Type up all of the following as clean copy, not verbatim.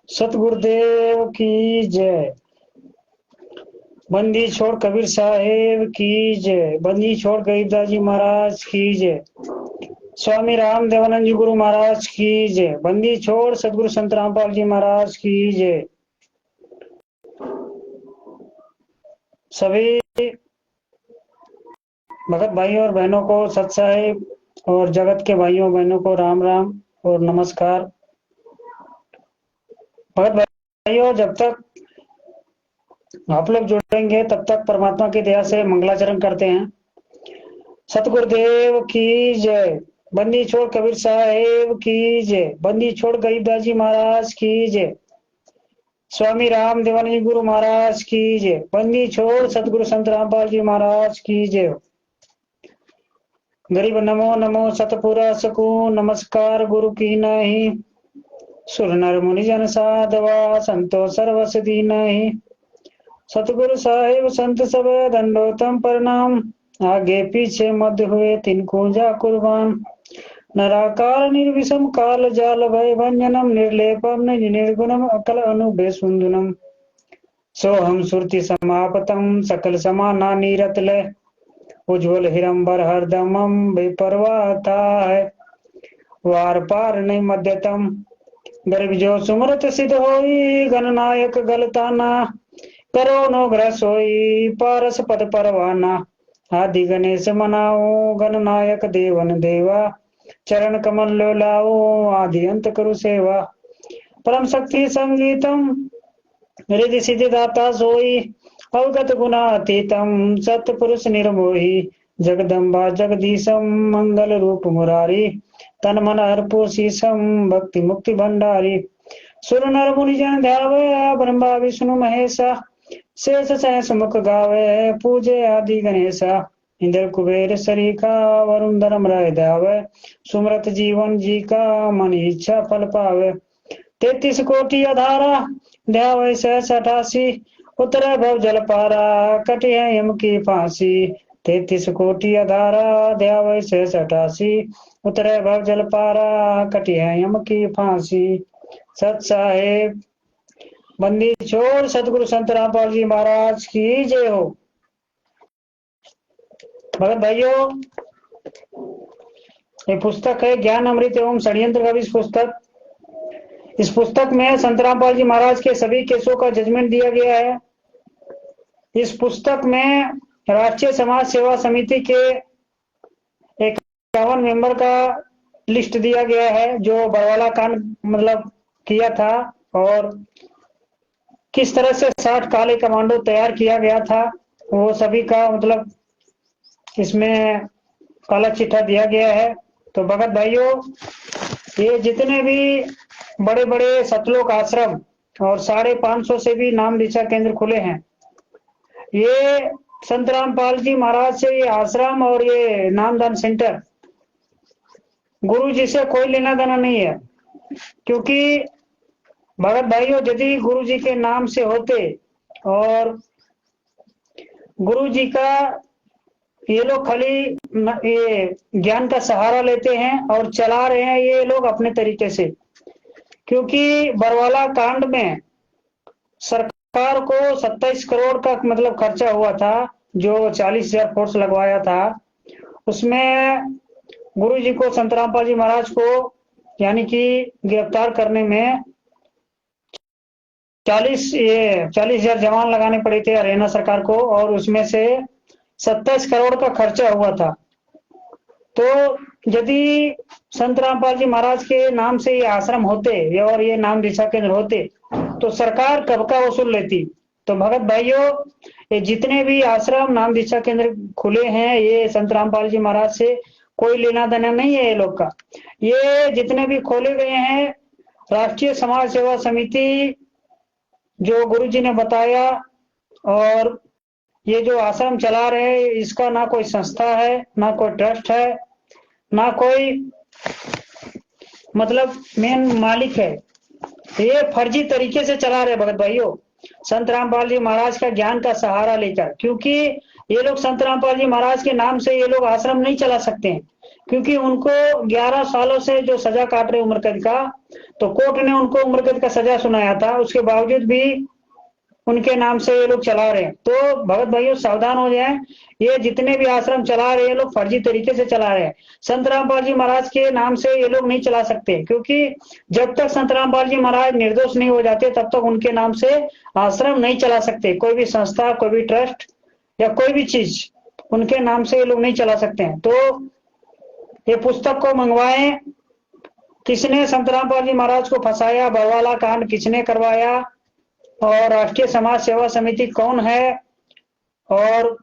सतगुरुदेव की जय। बंदी छोड़ कबीर साहेब की जय। बंदी छोड़ गरीबदास जी महाराज की जय। स्वामी राम देवानंद जी गुरु महाराज की जय। बंदी छोड़ सतगुरु संत रामपाल जी महाराज की जय। सभी भगत भाइयों और बहनों को सत साहिब और जगत के भाइयों बहनों को राम राम और नमस्कार। भगत भाइयों, जब तक आप लोग जुड़ेंगे तब तक परमात्मा की दया से मंगलाचरण करते हैं। सतगुरुदेव की जय। बंदी छोड़ कबीर साहेब की जय। बंदी छोड़ गरीबदास जी महाराज की जय। स्वामी राम देवानंद जी गुरु महाराज की जय। बंदी छोड़ सतगुरु संत रामपाल जी महाराज की जय। गरीब नमो नमो सतपुरा सकू नमस्कार गुरु की नहीं। सुर नर मुनि जन साधवा संतो सर्वस दीनहि। सतगुरु साहिब संत सब दंडोतम प्रणाम। आगे पीछे मध्य हुए तिनको जा कुर्बान। नराकार निर्विषम काल जाल भय भंजनम निर्लेपम निज निर्गुणम अकल अनुभे सुंदनम। सोहम सुरति समापतम सकल समाना नीरतलय। उज्ज्वल हिरंबर हरदमम बेपरवाह है। वार पार नहीं मध्यतम। गर्भ जो सुमरत सिद्ध होई गणनायक गलताना। करो नो ग्रह सोई पारस पद परवाना। आदि गणेश मनाओ गणनायक देवन देवा। चरण कमल लो लाओ आदि अंत करु सेवा। परम शक्ति संगीतम रिधि सिद्धि दाता सोई। अवगत गुना अतीतम सतपुरुष निर्मोही। जगदम्बा जगदीशम मंगल रूप मुरारी। तन मन अर्पो शीशम भक्ति मुक्ति भंडारी। सुर नर मुनि जन ध्यावे ब्रह्मा विष्णु महेशा। शेष सहस मुख गावे पूजे आदि गणेशा। इंद्र कुबेर सरीखा वरुण धर्म राय दावे। सुमरत जीवन जी का मन इच्छा फल पावे। 33 कोटि अधारा ध्यावे सहस 88। उतरे भव जल पारा कटी है यम की फांसी। 33 कोटि अधारा ध्यावे सहस 88। उतरे भव जल पारा कटी है यम की फांसी। सत साहेब। बंदी छोड़ सतगुरु संत रामपाल जी महाराज की जय हो। भगत भाइयों, ये पुस्तक है ज्ञान अमृत एवं षड्यंत्र का पुस्तक। इस पुस्तक में संत रामपाल जी महाराज के सभी केसों का जजमेंट दिया गया है। इस पुस्तक में राष्ट्रीय समाज सेवा समिति के 51 मेंबर का लिस्ट दिया गया है जो बरवाला कांड मतलब किया था और किस तरह से 60 काले कमांडो तैयार किया गया था वो सभी का मतलब इसमें काला चिट्ठा दिया गया है। तो भगत भाइयों, ये जितने भी बड़े बड़े सतलोक आश्रम और 550 से भी नाम दीक्षा केंद्र खुले हैं, ये संत रामपाल जी महाराज से ये आश्रम और ये नामदान सेंटर गुरु जी से कोई लेना देना नहीं है। क्योंकि भगत भाइयों, यदि गुरु जी के नाम से होते और गुरु जी का ये लोग खाली ये ज्ञान का सहारा लेते हैं और चला रहे हैं ये लोग अपने तरीके से। क्योंकि बरवाला कांड में सरकार को 27 करोड़ का मतलब खर्चा हुआ था, जो 40,000 फोर्स लगवाया था। उसमें गुरु जी को संत रामपाल जी महाराज को यानी कि गिरफ्तार करने में 40,000 जवान लगाने पड़े थे हरियाणा सरकार को और उसमें से 27 करोड़ का खर्चा हुआ था। तो यदि संत रामपाल जी महाराज के नाम से ये आश्रम होते और ये नाम दीक्षा केंद्र होते तो सरकार कब का वसूल लेती। तो भगत भाइयों, ये जितने भी आश्रम नाम दीक्षा केंद्र खुले हैं ये संत रामपाल जी महाराज से कोई लेना देना नहीं है ये लोग का। ये जितने भी खोले गए हैं राष्ट्रीय समाज सेवा समिति जो गुरु जी ने बताया, और ये जो आश्रम चला रहे हैं इसका ना कोई संस्था है, ना कोई ट्रस्ट है, ना कोई मतलब मेन मालिक है। ये फर्जी तरीके से चला रहे भगत भाइयों संत रामपाल जी महाराज का ज्ञान का सहारा लेकर। क्योंकि ये लोग संत रामपाल जी महाराज के नाम से ये लोग आश्रम नहीं चला सकते हैं। क्योंकि उनको 11 सालों से जो सजा काट रहे उम्र कैद का, तो कोर्ट ने उनको उम्र कैद का सजा सुनाया था, उसके बावजूद भी उनके नाम से ये लोग चला रहे हैं। तो भगत भाइयों सावधान हो जाएं, ये जितने भी आश्रम चला रहे हैं लोग फर्जी तरीके से चला रहे हैं। संत रामपाल जी महाराज के नाम से ये लोग नहीं चला सकते, क्योंकि जब तक संत रामपाल जी महाराज निर्दोष नहीं हो जाते तब तक उनके नाम से आश्रम नहीं चला सकते। कोई भी संस्था, कोई भी ट्रस्ट या कोई भी चीज उनके नाम से ये लोग नहीं चला सकते हैं। तो ये पुस्तक को मंगवाएं। किसने संत रामपाल जी महाराज को फंसाया, बरवाला कांड किसने करवाया, और राष्ट्रीय समाज सेवा समिति कौन है, और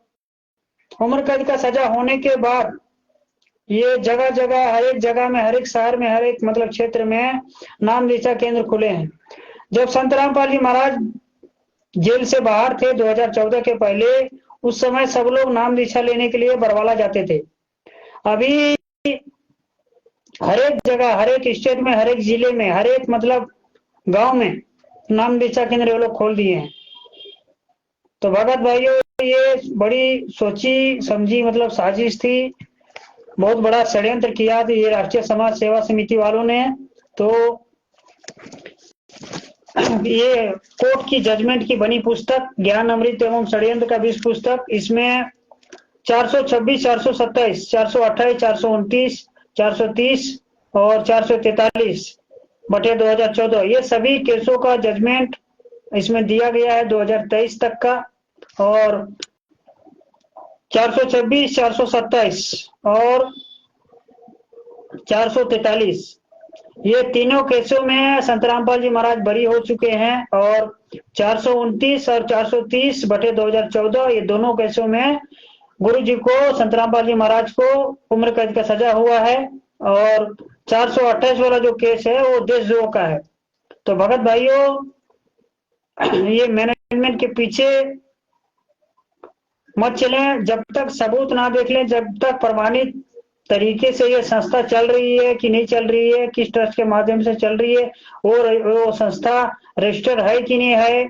उम्र कैद का सजा होने के बाद ये जगह जगह, हर एक जगह में, हर एक शहर में, हर एक मतलब क्षेत्र में नाम दीक्षा केंद्र खुले हैं। जब संत रामपाल जी महाराज जेल से बाहर थे 2014 के पहले, उस समय सब लोग नाम दीक्षा लेने के लिए बरवाला जाते थे। अभी हर एक जगह, हर एक स्टेट में, हर एक जिले में, हर एक मतलब गांव में नाम दीक्षा केंद्र वो लोग खोल दिए हैं। तो भगत भाइयों ये बड़ी सोची समझी मतलब साजिश थी, बहुत बड़ा षड्यंत्र किया था ये राष्ट्रीय समाज सेवा समिति वालों ने। तो ये कोर्ट की जजमेंट की बनी पुस्तक ज्ञान अमृत एवं षड्यंत्र का 20 पुस्तक, इसमें 426, 427, 428, 429, 430 और 443/2014 ये सभी केसों का जजमेंट इसमें दिया गया है 2023 तक का। और 426, 427 और 443 ये तीनों केसों में संत रामपाल जी महाराज बरी हो चुके हैं। और 429 और 430/2014 ये दोनों केसों में गुरु जी को, संत रामपाल जी महाराज को उम्र कैद का सजा हुआ है। और 428 वाला जो केस है वो देशद्रोह का है। तो भगत भाइयों ये मैनेजमेंट के पीछे मत चलें, जब तक सबूत ना देख लें, जब तक प्रमाणित तरीके से ये संस्था चल रही है कि नहीं चल रही है, किस ट्रस्ट के माध्यम से चल रही है, वो संस्था रजिस्टर्ड है कि नहीं है।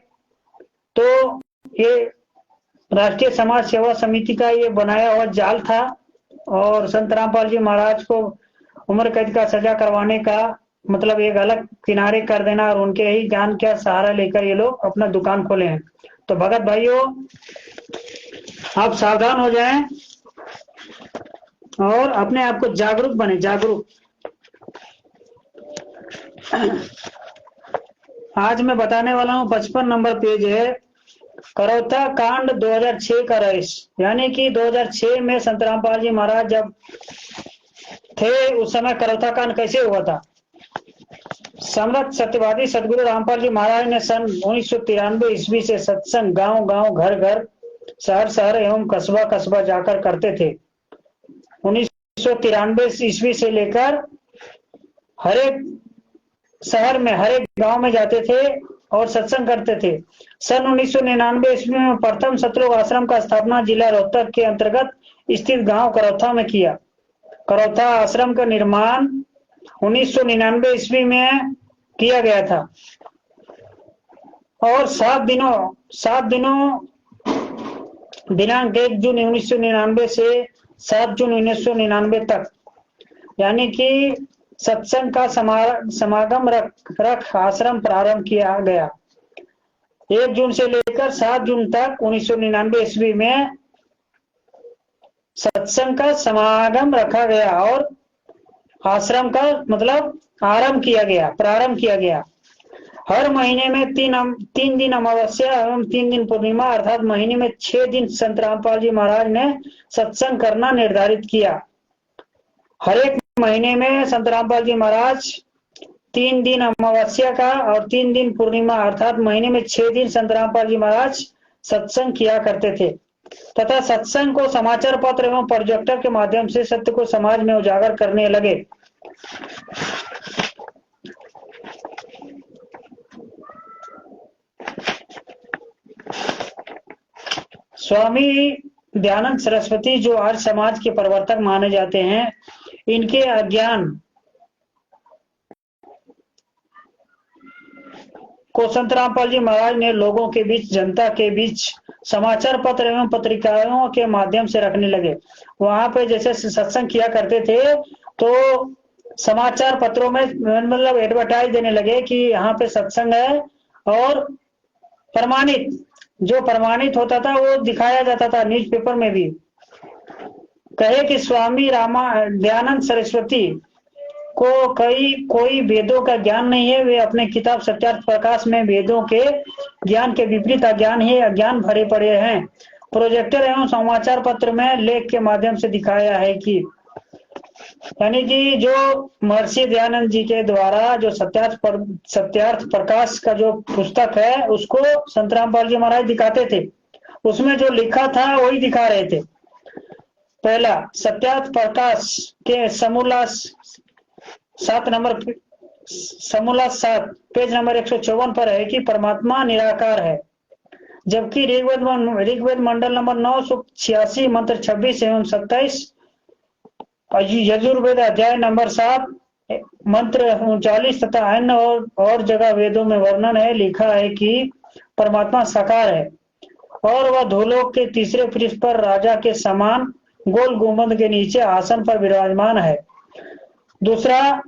तो ये राष्ट्रीय समाज सेवा समिति का ये बनाया हुआ जाल था, और संत रामपाल जी महाराज को उम्र कैद का सजा करवाने का मतलब एक अलग किनारे कर देना, और उनके ही ज्ञान का सहारा लेकर ये लोग अपना दुकान खोले हैं। तो भगत भाइयों आप सावधान हो जाएं और अपने आप को जागरूक बने, जागरूक। आज मैं बताने वाला हूं 55 नंबर पेज है, करौथा कांड 2006 का रहस्य। यानी कि 2006 में संत रामपाल जी महाराज जब थे उस समय करौथा कांड कैसे हुआ था। सम्राट सत्यवादी सदगुरु रामपाल जी महाराज ने सन 1993 ईस्वी से सत्संग गांव गांव, घर घर, शहर शहर एवं कस्बा कस्बा जाकर करते थे। 1993 ईस्वी से लेकर हर एक शहर में, हर एक गांव में जाते थे और सत्संग करते थे। सन 1999 ईस्वी में प्रथम सतलोक आश्रम का स्थापना जिला रोहतक के अंतर्गत स्थित गांव करौथा में किया। करौथा आश्रम का निर्माण 1999 ईस्वी में किया गया था, और 7 दिनों दिनांक 1 जून 1999 से 7 जून 1999 तक, यानी कि सत्संग का समागम रख आश्रम प्रारंभ किया गया। 1 जून से लेकर 7 जून तक 1999 ईस्वी में सत्संग का समागम रखा गया और आश्रम का मतलब प्रारंभ किया गया। हर महीने में 3 दिन अमावस्या एवं 3 दिन पूर्णिमा, अर्थात महीने में 6 दिन संत रामपाल जी महाराज ने सत्संग करना निर्धारित किया। हर एक महीने में संत रामपाल जी महाराज 3 दिन अमावस्या का और 3 दिन पूर्णिमा, अर्थात महीने में 6 दिन संत रामपाल जी महाराज सत्संग किया करते थे, तथा सत्संग को समाचार पत्र एवं प्रोजेक्टर के माध्यम से सत्य को समाज में उजागर करने लगे। स्वामी दयानंद सरस्वती जो आज समाज के प्रवर्तक माने जाते हैं, इनके अज्ञान को संत रामपाल जी महाराज ने लोगों के बीच, जनता के बीच समाचार पत्र एवं पत्रिकाओं के माध्यम से रखने लगे। वहां पे जैसे सत्संग किया करते थे तो समाचार पत्रों में मतलब एडवर्टाइज देने लगे कि यहाँ पे सत्संग है, और प्रमाणित जो प्रमाणित होता था वो दिखाया जाता था न्यूज़पेपर में भी। कहे कि स्वामी दयानंद सरस्वती को कोई वेदों का ज्ञान नहीं है। वे अपने किताब सत्यार्थ प्रकाश में वेदों के ज्ञान के विपरीत अज्ञान भरे पड़े हैं। प्रोजेक्टर एवं समाचार पत्र में लेख के माध्यम से दिखाया है कि यानी कि जो महर्षि दयानंद जी के द्वारा जो सत्यार्थ प्रकाश का जो पुस्तक है उसको संत रामपाल जी महाराज दिखाते थे। उसमें जो लिखा था वही दिखा रहे थे। पहला, सत्यार्थ प्रकाश के समूला 7 पेज नंबर 154 पर है कि परमात्मा निराकार है। जबकि ऋग्वेद मंडल नंबर 9 सूक्त 86 मंत्र 26 एवं 27, यजुर्वेद अध्याय नंबर 7 मंत्र 39 तथा अन्य और जगह वेदों में वर्णन है, लिखा है कि परमात्मा साकार है और वह धूलोक के तीसरे पृष्ठ पर राजा के समान गोल गुंबद के नीचे आसन पर विराजमान है। दूसरा,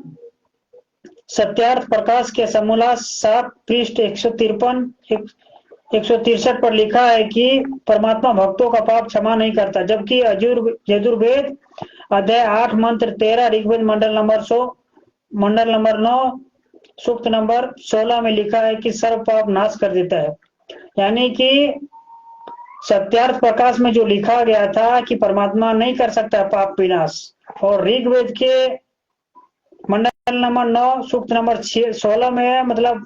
सत्यार्थ प्रकाश के समूला 7 पृष्ठ 163 पर लिखा है कि परमात्मा भक्तों का पाप क्षमा नहीं करता। जबकि यजुर्वेद अध्याय 8 मंत्र 13 ऋग्वेद मंडल नंबर 9 सूक्त नंबर 16 में लिखा है कि सर्व पाप नाश कर देता है। यानी कि सत्यार्थ प्रकाश में जो लिखा गया था कि परमात्मा नहीं कर सकता पाप विनाश, और ऋग्वेद के मंडल नंबर 9 सूक्त नंबर 16 में मतलब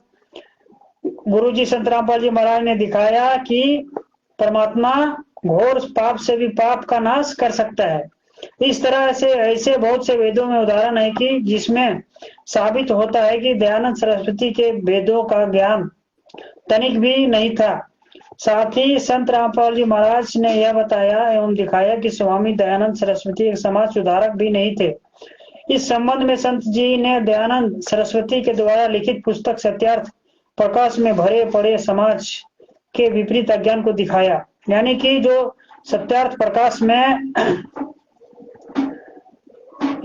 गुरुजी संत रामपाल जी महाराज ने दिखाया कि परमात्मा घोर पाप से भी पाप का नाश कर सकता है। इस तरह से ऐसे बहुत से वेदों में उदाहरण है कि जिसमें साबित होता है कि दयानंद सरस्वती के वेदों का ज्ञान तनिक भी नहीं था। साथ ही संत रामपाल जी महाराज ने यह बताया एवं दिखाया कि स्वामी दयानंद सरस्वती एक समाज सुधारक भी नहीं थे। इस संबंध में संत जी ने दयानंद सरस्वती के द्वारा लिखित पुस्तक सत्यार्थ प्रकाश में भरे पड़े समाज के विपरीत अज्ञान को दिखाया। यानी कि जो सत्यार्थ प्रकाश में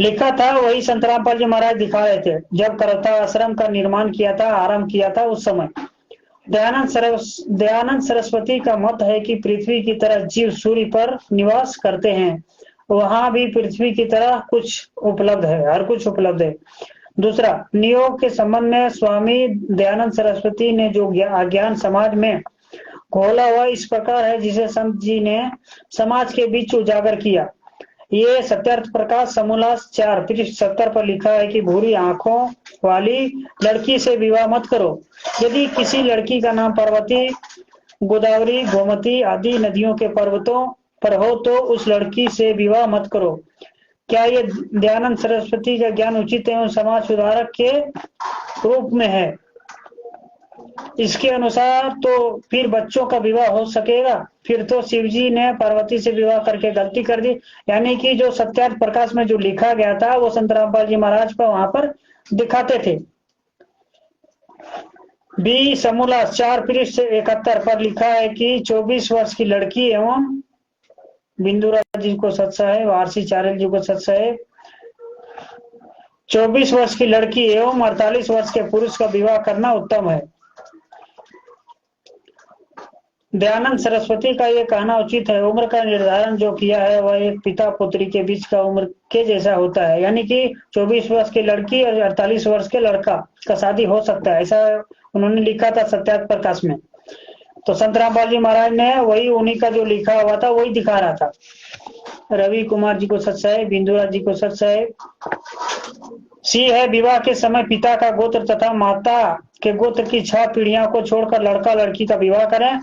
लिखा था वही संत रामपाल जी महाराज दिखा रहे थे। जब करौता आश्रम का निर्माण किया था, आरंभ किया था, उस समय दयानंद सरस्वती का मत है कि पृथ्वी की तरह जीव सूर्य पर निवास करते हैं, वहां भी पृथ्वी की तरह कुछ उपलब्ध है, हर कुछ उपलब्ध है। दूसरा, नियोग के संबंध में स्वामी दयानंद सरस्वती ने जो अज्ञान समाज में घोला हुआ इस प्रकार है जिसे संत जी ने समाज के बीच उजागर किया। ये सत्यार्थ प्रकाश समूला 4 पृष्ठ 70 पर लिखा है कि भूरी आंखों वाली लड़की से विवाह मत करो। यदि किसी लड़की का नाम पार्वती, गोदावरी, गोमती आदि नदियों के पर्वतों पर हो तो उस लड़की से विवाह मत करो। क्या ये दयानंद सरस्वती का ज्ञान उचित एवं समाज सुधारक के रूप में है? इसके अनुसार तो फिर बच्चों का विवाह हो सकेगा? फिर तो शिवजी ने पार्वती से विवाह करके गलती कर दी। यानी कि जो सत्यार्थ प्रकाश में जो लिखा गया था वो संत रामपाल जी महाराज को वहां पर दिखाते थे। बी समूला 4 पृष्ठ 71 पर लिखा है कि 24 वर्ष की लड़की एवं बिंदुराज जी को सत्साहेब, आरसी चारेल जी को सत्साहेब, 24 वर्ष की लड़की एवं 48 वर्ष के पुरुष का विवाह करना उत्तम है। दयानंद सरस्वती का ये कहना उचित है। उम्र का निर्धारण जो किया है वह एक पिता पुत्री के बीच का उम्र के जैसा होता है। यानी कि 24 वर्ष की लड़की और 48 वर्ष के लड़का का शादी हो सकता है, ऐसा उन्होंने लिखा था सत्यार्थ प्रकाश में। तो संत रामपाल जी महाराज ने वही उन्हीं का जो लिखा हुआ था वही दिखा रहा था। रवि कुमार जी को सत्साहेब, बिंदुराज जी को सत्साहेब। सी है, विवाह के समय पिता का गोत्र तथा माता के गोत्र की 6 पीढ़ियों को छोड़कर लड़का लड़की का विवाह करें,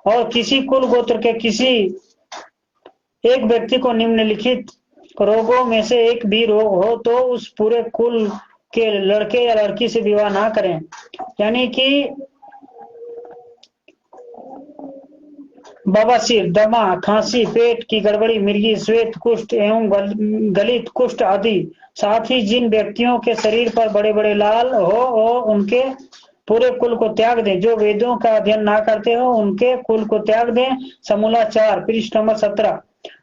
और किसी कुल गोत्र के किसी एक व्यक्ति को निम्नलिखित रोगों में से एक भी रोग हो तो उस पूरे कुल के लड़के या लड़की से विवाह ना करें। यानी कि बवासीर, दमा, खांसी, पेट की गड़बड़ी, मिर्गी, श्वेत कुष्ठ एवं गलित कुष्ठ आदि, साथ ही जिन व्यक्तियों के शरीर पर बड़े बड़े लाल हो और उनके पूरे कुल को त्याग दें, जो वेदों का अध्ययन ना करते हो उनके कुल को त्याग दें। समूला 4 पृष्ठ नंबर 17।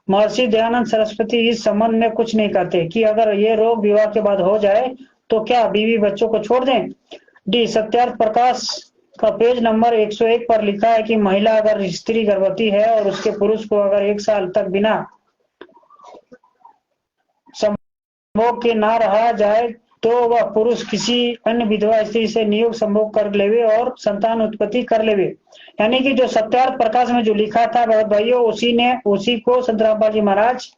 महर्षि दयानंद सरस्वती इस संबंध में कुछ नहीं कहते कि अगर ये रोग विवाह के बाद हो जाए तो क्या बीवी बच्चों को छोड़ दें। डी सत्यार्थ प्रकाश का पेज नंबर 101 पर लिखा है कि महिला अगर स्त्री गर्भवती है और उसके पुरुष को अगर 1 साल तक बिना संभोग के ना रहा जाए तो वह पुरुष किसी अन्य विधवा स्त्री से नियोग संभोग कर लेवे और संतान उत्पत्ति कर लेवे। यानी कि जो सत्यार्थ प्रकाश में जो लिखा था बहुत भाइयों, उसी को संत रामपाल जी महाराज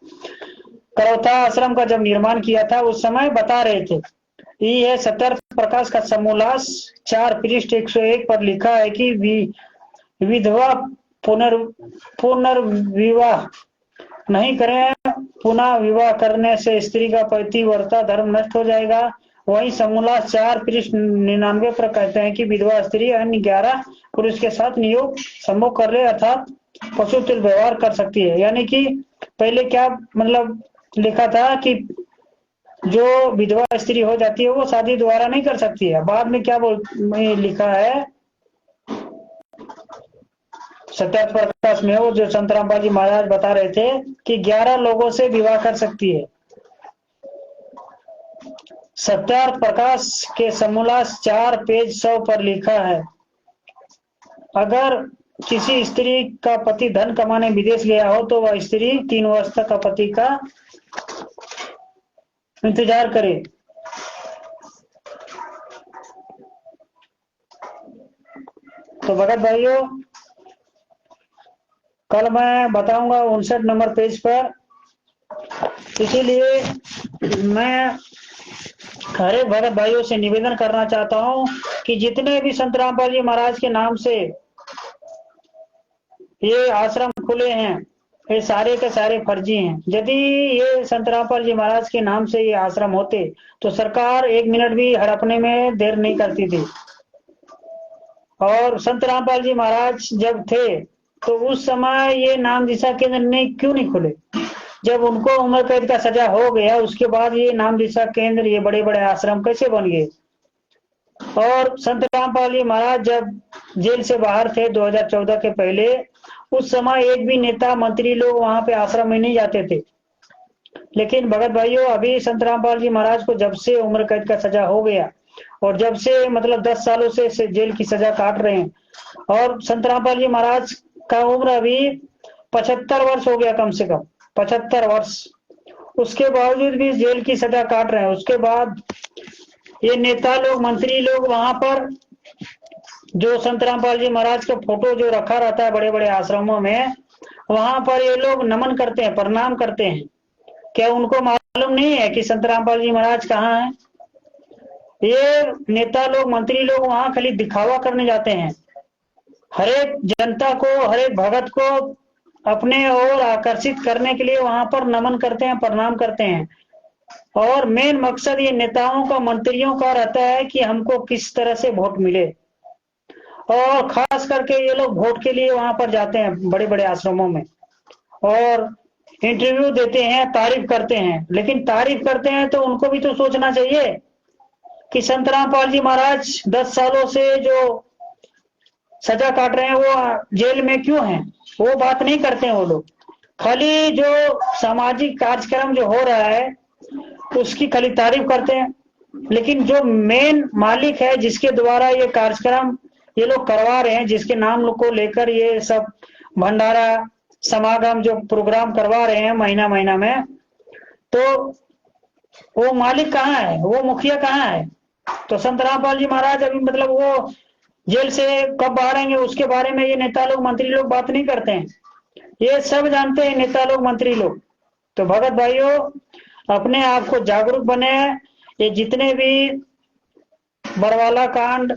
करौता आश्रम का जब निर्माण किया था उस समय बता रहे थे। ये है सत्यार्थ प्रकाश का समूलास 4 पृष्ठ 101 पर लिखा है कि विधवा पुनर्विवाह नहीं करें, पुनः विवाह करने से स्त्री का पतिव्रता धर्म नष्ट हो जाएगा। वहीं समूला 4 पृष्ठ 99 पर कहते हैं कि विधवा स्त्री अन्य 11 पुरुष के साथ नियोग संभोग कर ले अर्थात पशु तुल्य व्यवहार कर सकती है। यानी कि पहले क्या मतलब लिखा था कि जो विधवा स्त्री हो जाती है वो शादी दोबारा नहीं कर सकती है। बाद में क्या लिखा है सत्यार्थ प्रकाश में, वो जो संत रामपाल जी महाराज बता रहे थे कि 11 लोगों से विवाह कर सकती है। सत्यार्थ प्रकाश के समूलास 4 पेज 100 पर लिखा है, अगर किसी स्त्री का पति धन कमाने विदेश गया हो तो वह स्त्री 3 वर्ष तक पति का इंतजार करे। तो भगत भाइयों कल मैं बताऊंगा 59 नंबर पेज पर। इसीलिए मैं हर एक भगत भाइयों से निवेदन करना चाहता हूं कि जितने भी संत रामपाल जी महाराज के नाम से ये आश्रम खुले हैं ये सारे के सारे फर्जी हैं। यदि ये संत रामपाल जी महाराज के नाम से ये आश्रम होते तो सरकार 1 मिनट भी हड़पने में देर नहीं करती थी। और संत रामपाल जी महाराज जब थे तो उस समय ये नाम दिशा केंद्र नहीं क्यों नहीं खुले। जब उनको उम्र कैद का सजा हो गया उसके बाद ये नाम दिशा केंद्र ये बड़े बड़े आश्रम कैसे बन गए। और संत रामपाल जी महाराज जब जेल से बाहर थे 2014 के पहले, उस समय एक भी नेता मंत्री लोग वहां पे आश्रम में नहीं जाते थे। लेकिन भगत भाइयों अभी संत रामपाल जी महाराज को जब से उम्र कैद का सजा हो गया और जब से मतलब 10 सालों से जेल की सजा काट रहे हैं, और संत रामपाल जी महाराज का उम्र अभी 75 वर्ष हो गया, कम से कम 75 वर्ष, उसके बावजूद भी जेल की सजा काट रहे हैं। उसके बाद ये नेता लोग मंत्री लोग वहां पर जो संत रामपाल जी महाराज का फोटो जो रखा रहता है बड़े बड़े आश्रमों में, वहां पर ये लोग नमन करते हैं, प्रणाम करते हैं। क्या उनको मालूम नहीं है कि संत रामपाल जी महाराज कहाँ हैं। ये नेता लोग मंत्री लोग वहां खाली दिखावा करने जाते हैं, हरेक जनता को हरेक भगत को अपने ओर आकर्षित करने के लिए वहां पर नमन करते हैं, प्रणाम करते हैं। और मेन मकसद ये नेताओं का मंत्रियों का रहता है कि हमको किस तरह से वोट मिले, और खास करके ये लोग वोट के लिए वहां पर जाते हैं बड़े बड़े आश्रमों में और इंटरव्यू देते हैं, तारीफ करते हैं। लेकिन तारीफ करते हैं तो उनको भी तो सोचना चाहिए कि संत रामपाल जी महाराज 10 सालों से जो सजा काट रहे हैं वो जेल में क्यों हैं, वो बात नहीं करते हैं। वो लोग खाली जो सामाजिक कार्यक्रम जो हो रहा है उसकी खाली तारीफ करते हैं। लेकिन जो मेन मालिक है जिसके द्वारा ये कार्यक्रम ये लोग करवा रहे हैं, जिसके नाम को लेकर ये सब भंडारा समागम जो प्रोग्राम करवा रहे हैं महीना महीना में, तो वो मालिक कहाँ है, वो मुखिया कहाँ है। तो संत रामपाल जी महाराज अभी मतलब वो जेल से कब बाहर आएंगे उसके बारे में ये नेता लोग मंत्री लोग बात नहीं करते हैं। ये सब जानते हैं नेता लोग मंत्री लोग। तो भगत भाइयों अपने आप को जागरूक बने। ये जितने भी बरवाला कांड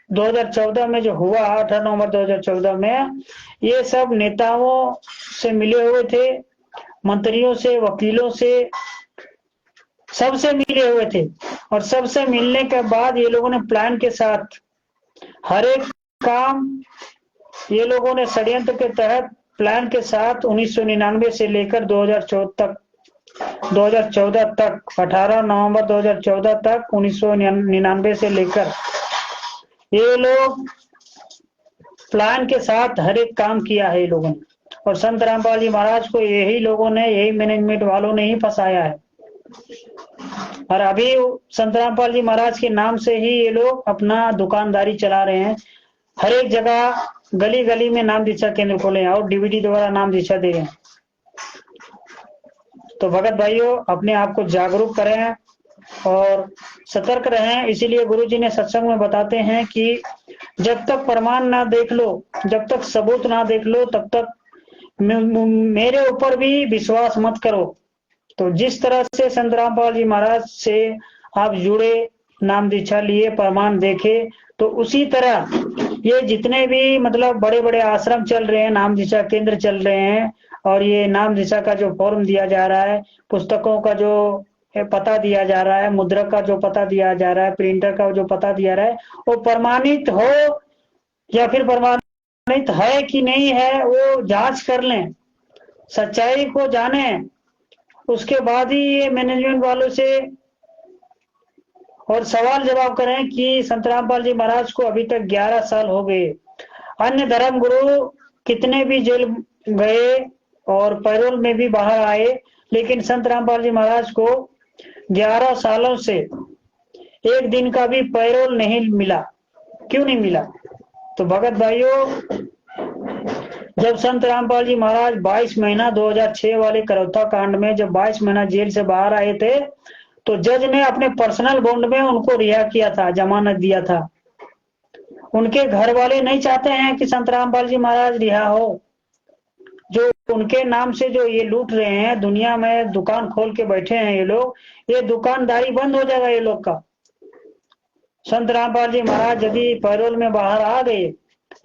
2014 में जो हुआ 18 नवंबर 2014 में, ये सब नेताओं से मिले हुए थे, मंत्रियों से, वकीलों से, सबसे मिले हुए थे। और सबसे मिलने के बाद ये लोगों ने प्लान के साथ हर एक काम ये लोगों ने षड्यंत्र के तहत प्लान के साथ 1999 से लेकर 2014 तक 18 नवंबर 2014 तक 1999 से लेकर ये लोग प्लान के साथ हर एक काम किया है ये लोगों ने, और संत रामपाल जी महाराज को यही लोगों ने, यही मैनेजमेंट वालों ने ही फंसाया है। और अभी संत रामपाल जी महाराज के नाम से ही ये लोग अपना दुकानदारी चला रहे हैं। हर एक जगह गली गली में नाम दीक्षा केंद्र खोले हैं और डीवीडी द्वारा नाम दीक्षा दे रहे हैं। तो भगत भाइयों, अपने आप को जागरूक करें और सतर्क रहें। इसीलिए गुरु जी ने सत्संग में बताते हैं कि जब तक प्रमाण ना देख लो, जब तक सबूत ना देख लो, तब तक मेरे ऊपर भी विश्वास मत करो। तो जिस तरह से संत रामपाल जी महाराज से आप जुड़े, नाम दीक्षा लिए, प्रमाण देखे, तो उसी तरह ये जितने भी मतलब बड़े बड़े आश्रम चल रहे हैं, नाम दीक्षा केंद्र चल रहे हैं, और ये नाम दीक्षा का जो फॉर्म दिया जा रहा है, पुस्तकों का जो पता दिया जा रहा है, मुद्रक का जो पता दिया जा रहा है, प्रिंटर का जो पता दिया रहा है, वो प्रमाणित हो या फिर प्रमाणित है कि नहीं है, वो जांच कर लें, सच्चाई को जाने, उसके बाद ही ये मैनेजमेंट वालों से और सवाल जवाब करें कि संत रामपाल जी महाराज को अभी तक 11 साल हो गए। अन्य धर्म गुरु कितने भी जेल गए और पैरोल में भी बाहर आए, लेकिन संत रामपाल जी महाराज को 11 सालों से एक दिन का भी पैरोल नहीं मिला। क्यों नहीं मिला? तो भगत भाइयों, जब संत रामपाल जी महाराज 22 महीना 2006 वाले करौथा कांड में जब 22 महीना जेल से बाहर आए थे, तो जज ने अपने पर्सनल बॉन्ड में उनको रिहा किया था, जमानत दिया था। उनके घर वाले नहीं चाहते हैं कि संत रामपाल जी महाराज रिहा हो। जो उनके नाम से जो ये लूट रहे हैं, दुनिया में दुकान खोल के बैठे हैं ये लोग, ये दुकानदारी बंद हो जाएगा ये लोग का। संत रामपाल जी महाराज यदि पैरोल में बाहर आ गए,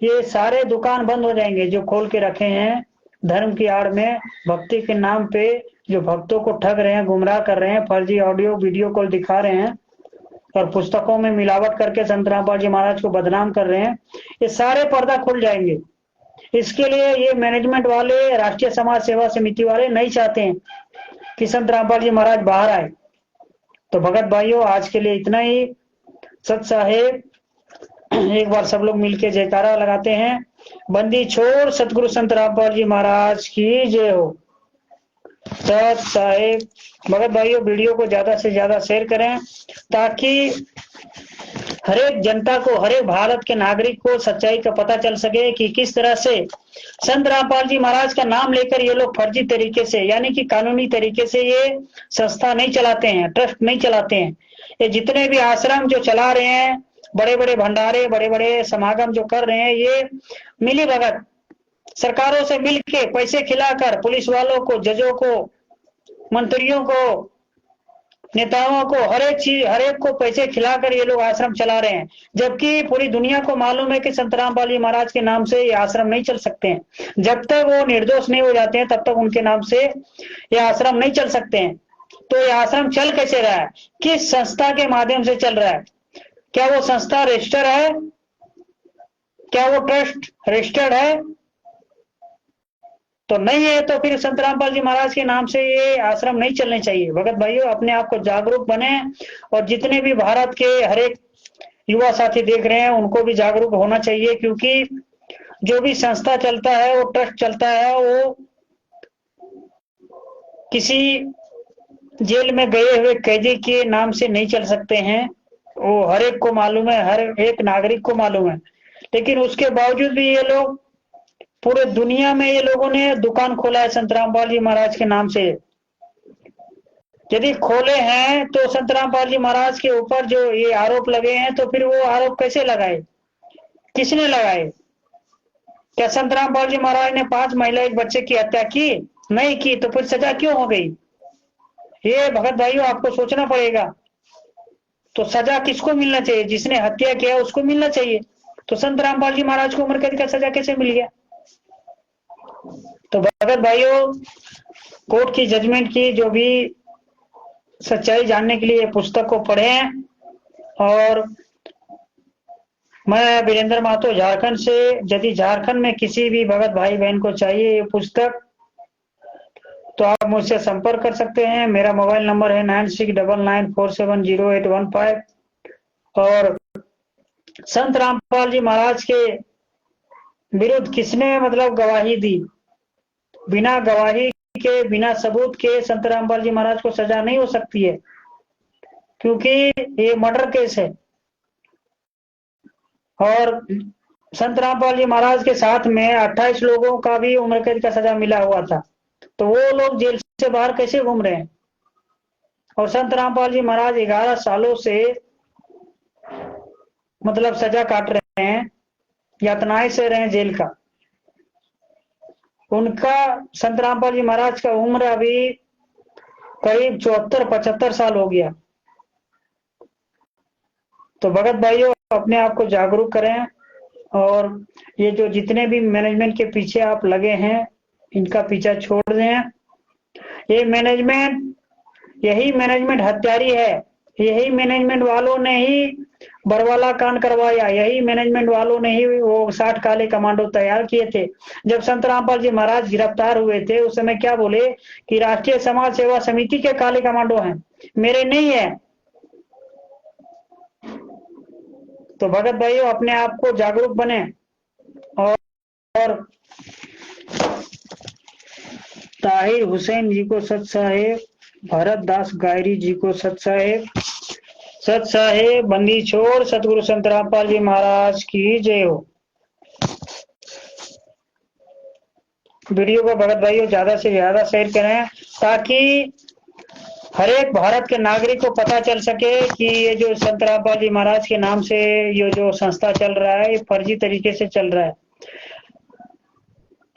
ये सारे दुकान बंद हो जाएंगे जो खोल के रखे हैं धर्म की आड़ में, भक्ति के नाम पे जो भक्तों को ठग रहे हैं, गुमराह कर रहे हैं, फर्जी ऑडियो वीडियो कॉल दिखा रहे हैं और पुस्तकों में मिलावट करके संत रामपाल जी महाराज को बदनाम कर रहे हैं। ये सारे पर्दा खुल जाएंगे। इसके लिए ये मैनेजमेंट वाले, राष्ट्रीय समाज सेवा समिति वाले नहीं चाहते हैं कि संत रामपाल जी महाराज बाहर आए। तो भगत भाइयों, आज के लिए इतना ही। सत साहेब, एक बार सब लोग मिलके जयकारा लगाते हैं। बंदी छोड़ सतगुरु संत रामपाल जी महाराज की जय हो। सत साहेब। भगत भाइयों, वीडियो को ज्यादा से ज्यादा शेयर करें ताकि हरेक जनता को, हरेक भारत के नागरिक को सच्चाई का पता चल सके कि किस तरह से संत रामपाल जी महाराज का नाम लेकर ये लोग फर्जी तरीके से, यानी कि कानूनी तरीके से ये संस्था नहीं चलाते हैं, ट्रस्ट नहीं चलाते हैं। ये जितने भी आश्रम जो चला रहे हैं, बड़े बड़े भंडारे, बड़े बड़े समागम जो कर रहे हैं, ये मिली भगत सरकारों से मिलके पैसे खिलाकर पुलिस वालों को, जजों को, मंत्रियों को, नेताओं को, हर एक चीज, हर एक को पैसे खिलाकर ये लोग आश्रम चला रहे हैं। जबकि पूरी दुनिया को मालूम है कि संत रामपाल जी महाराज के नाम से ये आश्रम नहीं चल सकते हैं। जब तक वो निर्दोष नहीं हो जाते हैं, तब तक उनके नाम से ये आश्रम नहीं चल सकते हैं। तो ये आश्रम चल कैसे रहा है? किस संस्था के माध्यम से चल रहा है? क्या वो संस्था रजिस्टर है? क्या वो ट्रस्ट रजिस्टर्ड है? तो नहीं है। तो फिर संत रामपाल जी महाराज के नाम से ये आश्रम नहीं चलने चाहिए। भगत भाइयों, अपने आप को जागरूक बने और जितने भी भारत के हर एक युवा साथी देख रहे हैं उनको भी जागरूक होना चाहिए, क्योंकि जो भी संस्था चलता है, वो ट्रस्ट चलता है, वो किसी जेल में गए हुए कैदी के नाम से नहीं चल सकते हैं। वो हर एक को मालूम है, हर एक नागरिक को मालूम है। लेकिन उसके बावजूद भी ये लोग, पूरे दुनिया में ये लोगों ने दुकान खोला है संत रामपाल जी महाराज के नाम से। यदि खोले हैं तो संत रामपाल जी महाराज के ऊपर जो ये आरोप लगे हैं, तो फिर वो आरोप कैसे लगाए? किसने लगाए? क्या संत रामपाल जी महाराज ने 5 महिला एक बच्चे की हत्या की? नहीं की। तो फिर सजा क्यों हो गई? ये भगत भाइयों आपको सोचना पड़ेगा। तो सजा किसको मिलना चाहिए? जिसने हत्या किया उसको मिलना चाहिए। तो संत रामपाल जी महाराज को उम्र कैद का सजा कैसे मिल गया? तो भगत भाइयों, कोर्ट की जजमेंट की जो भी सच्चाई जानने के लिए पुस्तक को पढ़ें। और मैं वीरेंद्र महतो, झारखंड से। यदि झारखंड में किसी भी भगत भाई बहन को चाहिए ये पुस्तक, तो आप मुझसे संपर्क कर सकते हैं। मेरा मोबाइल नंबर है 9699470815। और संत रामपाल जी महाराज के विरुद्ध किसने मतलब गवाही दी? बिना गवाही के, बिना सबूत के संत रामपाल जी महाराज को सजा नहीं हो सकती है, क्योंकि ये मर्डर केस है। और संत रामपाल जी महाराज के साथ में 28 लोगों का भी उम्र कैद का सजा मिला हुआ था, तो वो लोग जेल से बाहर कैसे घूम रहे हैं? और संत रामपाल जी महाराज 11 सालों से मतलब सजा काट रहे हैं, यातनाएं सह रहे हैं जेल का। उनका, संत रामपाल जी महाराज का उम्र अभी करीब 74-75 साल हो गया। तो भगत भाइयों, अपने आप को जागरूक करें, और ये जो जितने भी मैनेजमेंट के पीछे आप लगे हैं, इनका पीछा छोड़ दें। ये मैनेजमेंट, यही मैनेजमेंट हत्यारी है। यही मैनेजमेंट वालों ने ही बरवाला कांड करवाया, यही मैनेजमेंट वालों ने ही वो 60 काले कमांडो तैयार किए थे। जब संत रामपाल जी महाराज गिरफ्तार हुए थे, उस समय क्या बोले कि राष्ट्रीय समाज सेवा समिति के काले कमांडो हैं, मेरे नहीं है। तो भगत भाइयों, अपने आप को जागरूक बने, और ताहिर हुसैन जी को सत साहेब, भरत दास गायरी जी को सत साहेब, सत साहेब, बंदी छोड़, सतगुरु संत रामपाल जी महाराज की जय हो। वीडियो को भगत भाइयों ज्यादा से ज्यादा शेयर करें, ताकि हर एक भारत के नागरिक को पता चल सके कि ये जो संत रामपाल जी महाराज के नाम से ये जो संस्था चल रहा है, ये फर्जी तरीके से चल रहा है।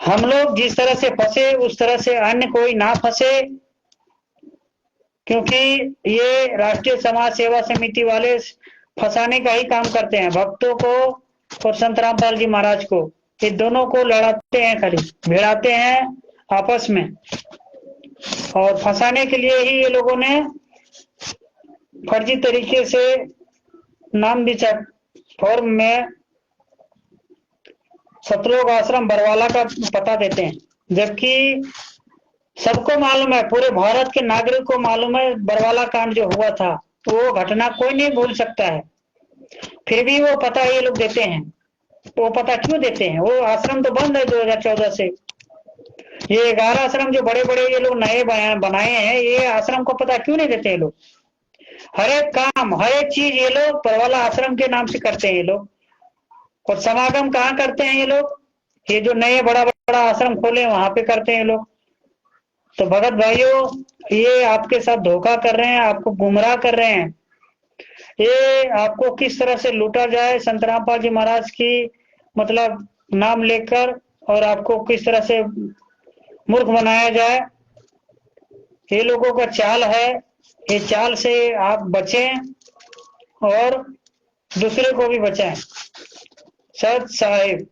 हम लोग जिस तरह से फंसे, उस तरह से अन्य कोई ना फंसे, क्योंकि ये राष्ट्रीय समाज सेवा समिति वाले फंसाने का ही काम करते हैं, भक्तों को और संत रामपाल जी महाराज को। ये दोनों को लड़ाते हैं, खाली भिड़ाते हैं आपस में, और फंसाने के लिए ही ये लोगों ने फर्जी तरीके से नाम दी फॉर्म में सतलोक आश्रम बरवाला का पता देते हैं, जबकि सबको मालूम है, पूरे भारत के नागरिक को मालूम है बरवाला कांड जो हुआ था, तो वो घटना कोई नहीं भूल सकता है। फिर भी वो पता ये लोग देते हैं। तो वो पता क्यों देते हैं? वो आश्रम तो बंद है 2014 से। ये 11 आश्रम जो बड़े बड़े ये लोग नए बनाए हैं, ये आश्रम को पता क्यों नहीं देते ये लोग? हर एक काम, हर एक चीज ये लोग बरवाला आश्रम के नाम से करते हैं ये लोग। और समागम कहाँ करते हैं ये लोग? ये जो नए बड़ा बड़ा आश्रम खोले वहां पे करते हैं ये लोग। तो भगत भाइयों, ये आपके साथ धोखा कर रहे हैं, आपको गुमराह कर रहे हैं। ये आपको किस तरह से लूटा जाए संत रामपाल जी महाराज की मतलब नाम लेकर, और आपको किस तरह से मूर्ख बनाया जाए, ये लोगों का चाल है। ये चाल से आप बचें और दूसरे को भी बचाएं। सत साहिब।